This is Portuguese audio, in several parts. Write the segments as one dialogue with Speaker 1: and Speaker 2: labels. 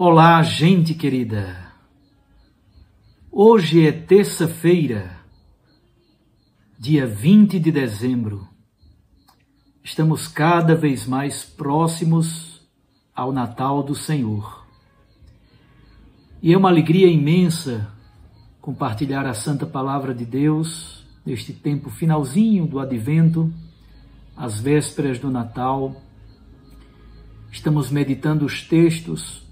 Speaker 1: Olá, gente querida! Hoje é terça-feira, dia 20 de dezembro. Estamos cada vez mais próximos ao Natal do Senhor. E é uma alegria imensa compartilhar a Santa Palavra de Deus neste tempo finalzinho do Advento, às vésperas do Natal. Estamos meditando os textos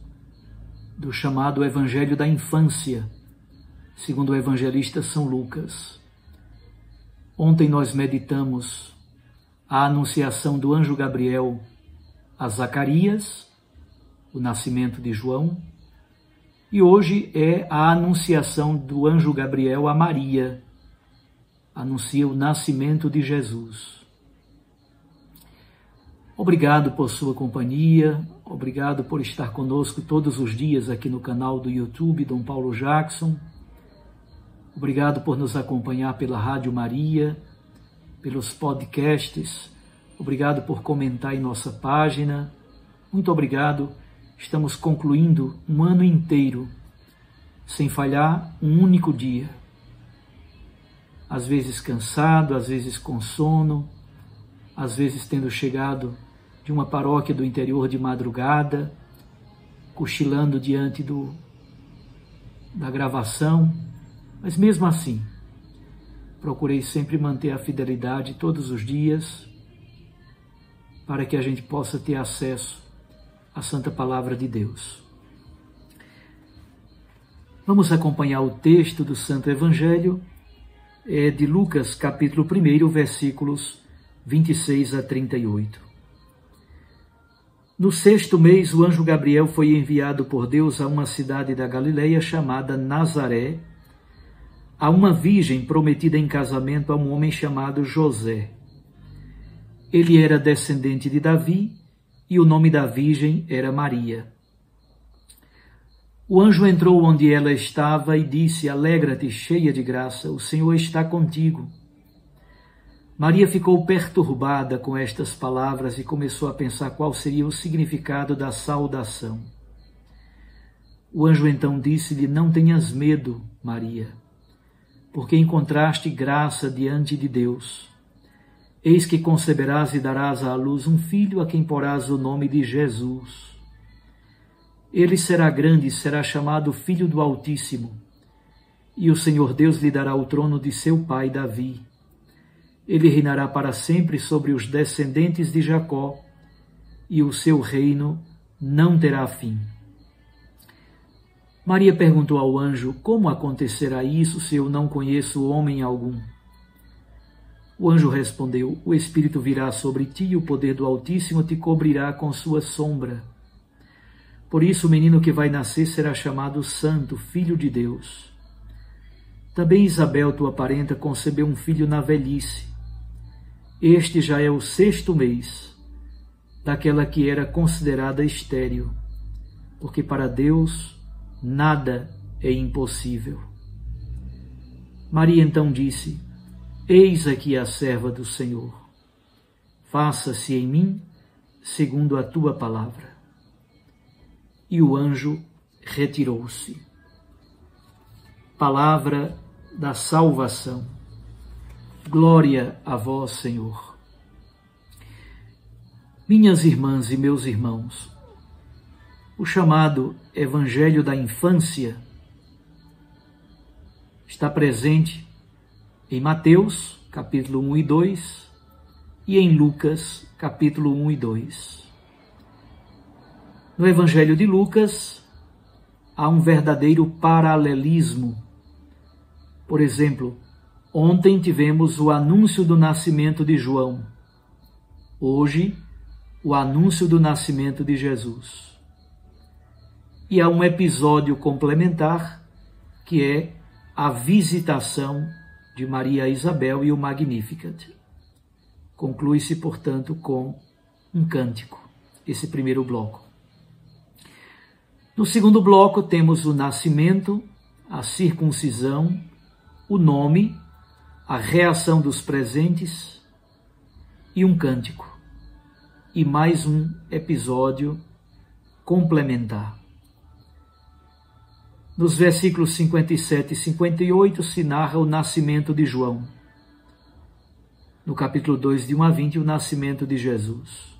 Speaker 1: do chamado Evangelho da Infância, segundo o evangelista São Lucas. Ontem nós meditamos a anunciação do anjo Gabriel a Zacarias, o nascimento de João, e hoje é a anunciação do anjo Gabriel a Maria, anuncia o nascimento de Jesus. Obrigado por sua companhia, obrigado por estar conosco todos os dias aqui no canal do YouTube Dom Paulo Jackson. Obrigado por nos acompanhar pela Rádio Maria, pelos podcasts. Obrigado por comentar em nossa página. Muito obrigado. Estamos concluindo um ano inteiro, sem falhar um único dia. Às vezes cansado, às vezes com sono, às vezes tendo chegado de uma paróquia do interior de madrugada, cochilando diante da gravação, mas mesmo assim, procurei sempre manter a fidelidade todos os dias, para que a gente possa ter acesso à Santa Palavra de Deus. Vamos acompanhar o texto do Santo Evangelho, de Lucas, capítulo 1, versículos 26 a 38. No 6º mês, o anjo Gabriel foi enviado por Deus a uma cidade da Galileia chamada Nazaré, a uma virgem prometida em casamento a um homem chamado José. Ele era descendente de Davi e o nome da virgem era Maria. O anjo entrou onde ela estava e disse: "Alegra-te, cheia de graça, o Senhor está contigo." Maria ficou perturbada com estas palavras e começou a pensar qual seria o significado da saudação. O anjo então disse-lhe: "Não tenhas medo, Maria, porque encontraste graça diante de Deus. Eis que conceberás e darás à luz um filho a quem porás o nome de Jesus. Ele será grande e será chamado Filho do Altíssimo, e o Senhor Deus lhe dará o trono de seu pai Davi. Ele reinará para sempre sobre os descendentes de Jacó, e o seu reino não terá fim." Maria perguntou ao anjo: "Como acontecerá isso se eu não conheço homem algum?" O anjo respondeu: "O Espírito virá sobre ti e o poder do Altíssimo te cobrirá com sua sombra. Por isso o menino que vai nascer será chamado Santo, Filho de Deus. Também Isabel, tua parenta, concebeu um filho na velhice. Este já é o 6º mês daquela que era considerada estéril, porque para Deus nada é impossível." Maria então disse: "Eis aqui a serva do Senhor. Faça-se em mim segundo a tua palavra." E o anjo retirou-se. Palavra da salvação. Glória a vós, Senhor. Minhas irmãs e meus irmãos, o chamado Evangelho da Infância está presente em Mateus, capítulo 1 e 2, e em Lucas, capítulo 1 e 2. No Evangelho de Lucas, há um verdadeiro paralelismo. Por exemplo, ontem tivemos o anúncio do nascimento de João. Hoje, o anúncio do nascimento de Jesus. E há um episódio complementar, que é a visitação de Maria a Isabel e o Magnificat. Conclui-se, portanto, com um cântico, esse primeiro bloco. No segundo bloco, temos o nascimento, a circuncisão, o nome, a reação dos presentes e um cântico. E mais um episódio complementar. Nos versículos 57 e 58 se narra o nascimento de João. No capítulo 2, de 1 a 20, o nascimento de Jesus.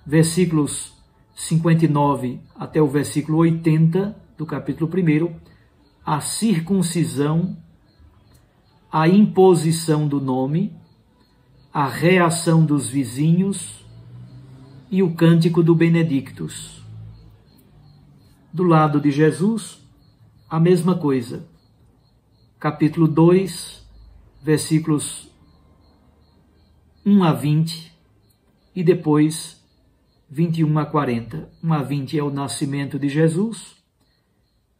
Speaker 1: Versículos 59 até o versículo 80 do capítulo 1, a circuncisão, a imposição do nome, a reação dos vizinhos e o cântico do Benedictus. Do lado de Jesus, a mesma coisa. Capítulo 2, versículos 1 a 20 e depois 21 a 40. 1 a 20 é o nascimento de Jesus.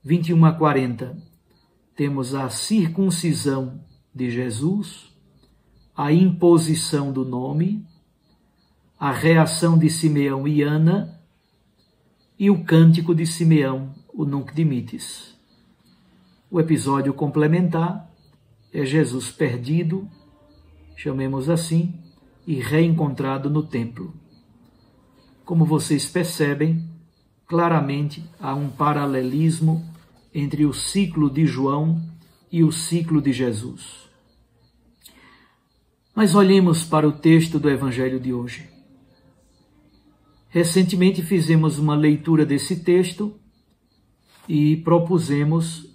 Speaker 1: 21 a 40 temos a circuncisão de Jesus, a imposição do nome, a reação de Simeão e Ana e o cântico de Simeão, o Nunc Dimittis. O episódio complementar é Jesus perdido, chamemos assim, e reencontrado no templo. Como vocês percebem, claramente há um paralelismo entre o ciclo de João e o ciclo de Jesus. Mas olhemos para o texto do Evangelho de hoje. Recentemente fizemos uma leitura desse texto e propusemos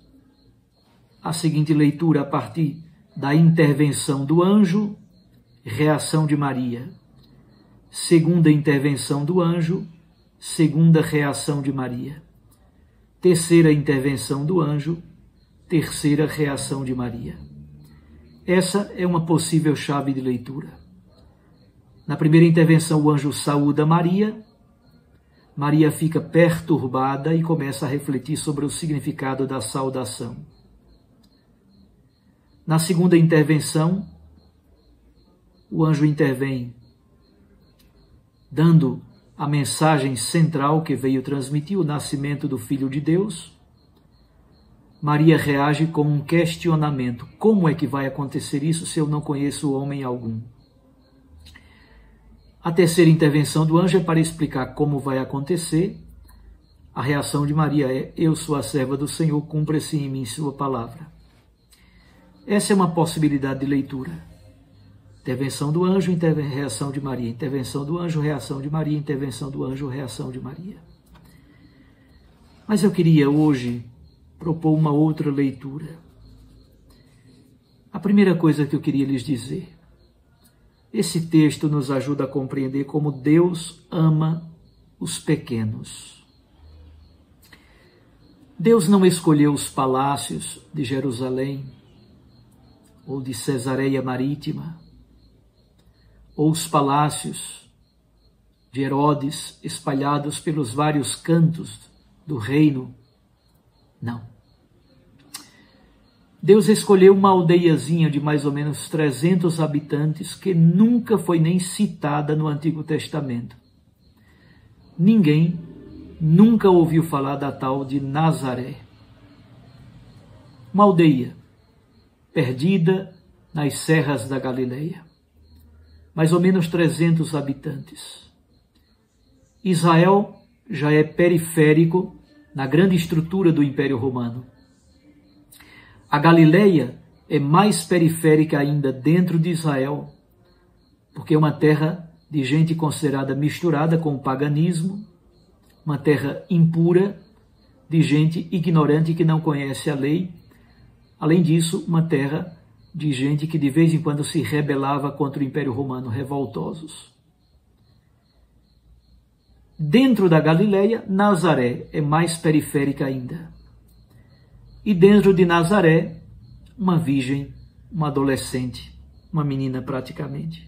Speaker 1: a seguinte leitura a partir da intervenção do anjo, reação de Maria. Segunda intervenção do anjo, segunda reação de Maria. Terceira intervenção do anjo, terceira reação de Maria. Essa é uma possível chave de leitura. Na primeira intervenção, o anjo saúda Maria. Maria fica perturbada e começa a refletir sobre o significado da saudação. Na segunda intervenção, o anjo intervém, dando a mensagem central que veio transmitir, o nascimento do Filho de Deus. Maria reage com um questionamento. Como é que vai acontecer isso se eu não conheço homem algum? A terceira intervenção do anjo é para explicar como vai acontecer. A reação de Maria é: eu sou a serva do Senhor, cumpra-se em mim sua palavra. Essa é uma possibilidade de leitura. Intervenção do anjo, reação de Maria. Intervenção do anjo, reação de Maria. Intervenção do anjo, reação de Maria. Mas eu queria hoje propor uma outra leitura. A primeira coisa que eu queria lhes dizer: esse texto nos ajuda a compreender como Deus ama os pequenos. Deus não escolheu os palácios de Jerusalém, ou de Cesareia Marítima, ou os palácios de Herodes espalhados pelos vários cantos do reino. Não. Deus escolheu uma aldeiazinha de mais ou menos 300 habitantes que nunca foi nem citada no Antigo Testamento. Ninguém nunca ouviu falar da tal de Nazaré. Uma aldeia perdida nas serras da Galileia. Mais ou menos 300 habitantes. Israel já é periférico na grande estrutura do Império Romano. A Galileia é mais periférica ainda dentro de Israel, porque é uma terra de gente considerada misturada com o paganismo, uma terra impura, de gente ignorante que não conhece a lei. Além disso, uma terra de gente que de vez em quando se rebelava contra o Império Romano, revoltosos. Dentro da Galileia, Nazaré é mais periférica ainda. E dentro de Nazaré, uma virgem, uma adolescente, uma menina praticamente.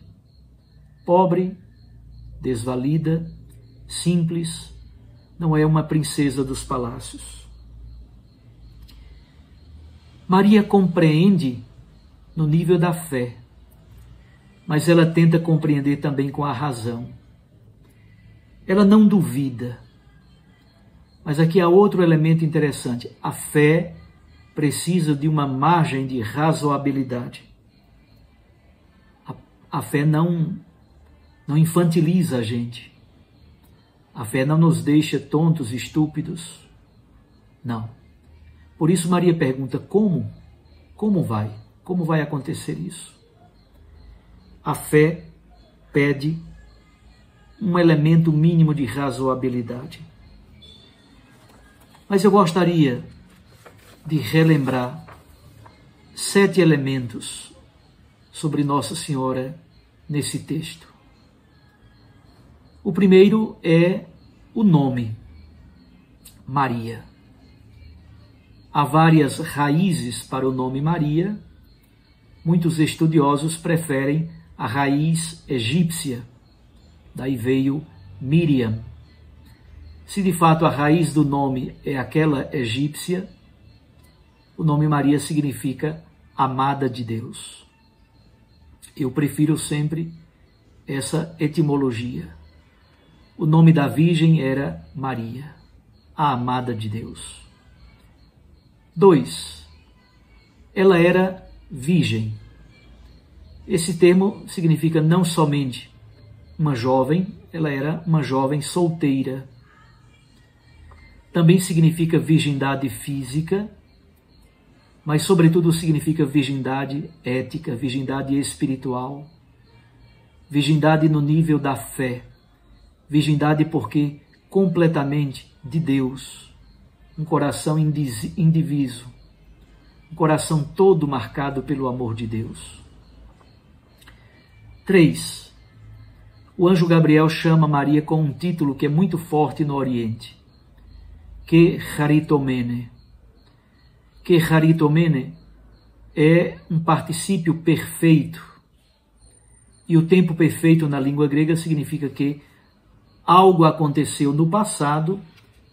Speaker 1: Pobre, desvalida, simples, não é uma princesa dos palácios. Maria compreende no nível da fé, mas ela tenta compreender também com a razão. Ela não duvida. Mas aqui há outro elemento interessante. A fé precisa de uma margem de razoabilidade. A fé não infantiliza a gente. A fé não nos deixa tontos, estúpidos. Não. Por isso Maria pergunta, como? Como vai? Como vai acontecer isso? A fé pede um elemento mínimo de razoabilidade. Mas eu gostaria de relembrar 7 elementos sobre Nossa Senhora nesse texto. O primeiro é o nome, Maria. Há várias raízes para o nome Maria. Muitos estudiosos preferem a raiz egípcia, daí veio Miriam. Se de fato a raiz do nome é aquela egípcia, o nome Maria significa amada de Deus. Eu prefiro sempre essa etimologia. O nome da Virgem era Maria, a amada de Deus. 2. Ela era virgem. Esse termo significa não somente uma jovem, ela era uma jovem solteira. Também significa virgindade física, mas sobretudo significa virgindade ética, virgindade espiritual, virgindade no nível da fé, virgindade porque completamente de Deus, um coração indiviso, um coração todo marcado pelo amor de Deus. 3. O anjo Gabriel chama Maria com um título que é muito forte no Oriente, que charitomene. Que charitomene é um particípio perfeito. E o tempo perfeito na língua grega significa que algo aconteceu no passado,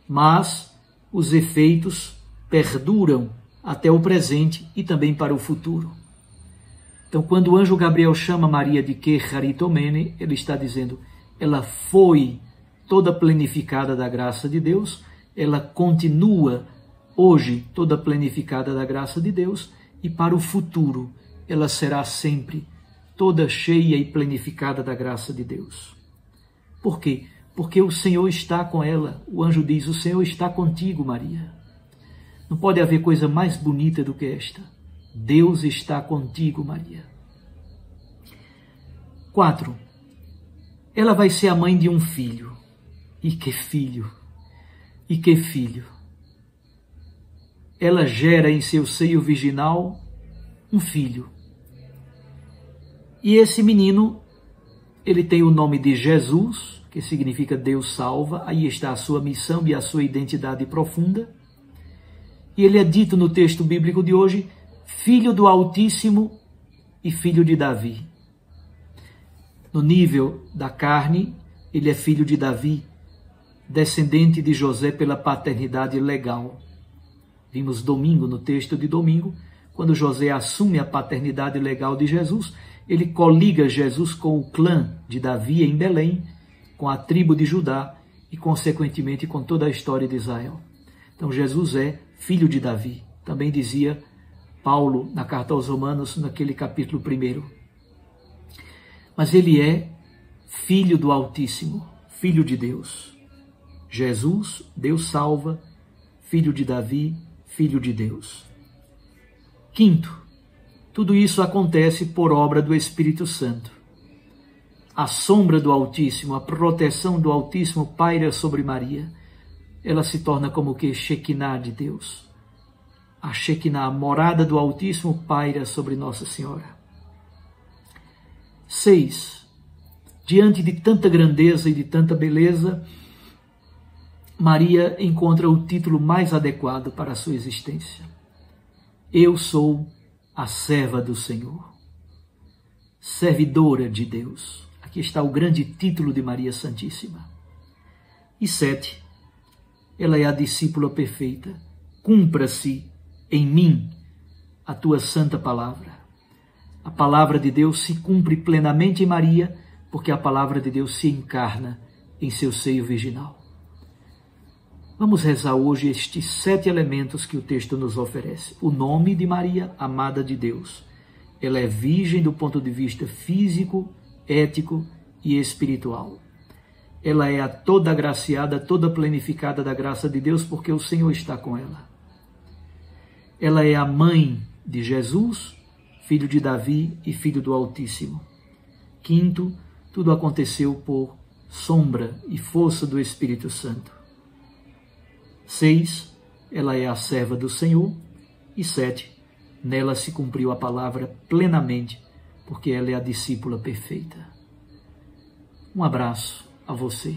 Speaker 1: mas os efeitos perduram até o presente e também para o futuro. Então, quando o anjo Gabriel chama Maria de que charitomene, ele está dizendo, ela foi toda planificada da graça de Deus, ela continua hoje toda planificada da graça de Deus e para o futuro ela será sempre toda cheia e planificada da graça de Deus. Por quê? Porque o Senhor está com ela. O anjo diz, o Senhor está contigo, Maria. Não pode haver coisa mais bonita do que esta. Deus está contigo, Maria. 4. Ela vai ser a mãe de um filho. E que filho! E que filho! Ela gera em seu seio virginal um filho. E esse menino, ele tem o nome de Jesus, que significa Deus salva. Aí está a sua missão e a sua identidade profunda. E ele é dito no texto bíblico de hoje, Filho do Altíssimo e Filho de Davi. No nível da carne, ele é filho de Davi, descendente de José pela paternidade legal. Vimos domingo, no texto de domingo, quando José assume a paternidade legal de Jesus, ele coliga Jesus com o clã de Davi em Belém, com a tribo de Judá e, consequentemente, com toda a história de Israel. Então, Jesus é filho de Davi. Também dizia Paulo na carta aos Romanos, naquele capítulo 1. Mas ele é filho do Altíssimo, filho de Deus. Jesus, Deus salva, filho de Davi, filho de Deus. 5. Tudo isso acontece por obra do Espírito Santo. A sombra do Altíssimo, a proteção do Altíssimo paira sobre Maria. Ela se torna como que Shekinah de Deus. A Shekinah, a morada do Altíssimo, paira sobre Nossa Senhora. 6. Diante de tanta grandeza e de tanta beleza, Maria encontra o título mais adequado para a sua existência. Eu sou a serva do Senhor, servidora de Deus. Aqui está o grande título de Maria Santíssima. E 7. Ela é a discípula perfeita. Cumpra-se em mim a tua santa palavra. A palavra de Deus se cumpre plenamente em Maria, porque a palavra de Deus se encarna em seu seio virginal. Vamos rezar hoje estes 7 elementos que o texto nos oferece. O nome de Maria, amada de Deus. Ela é virgem do ponto de vista físico, ético e espiritual. ela é a toda agraciada, toda planificada da graça de Deus, porque o Senhor está com ela. Ela é a mãe de Jesus, filho de Davi e filho do Altíssimo. Quinto, tudo aconteceu por sombra e força do Espírito Santo. 6, ela é a serva do Senhor. E 7, nela se cumpriu a palavra plenamente, porque ela é a discípula perfeita. Um abraço a você.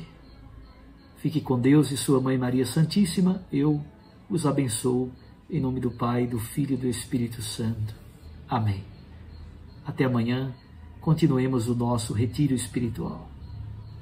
Speaker 1: Fique com Deus e sua Mãe Maria Santíssima. Eu os abençoo em nome do Pai, do Filho e do Espírito Santo. Amém. Até amanhã, continuemos o nosso retiro espiritual.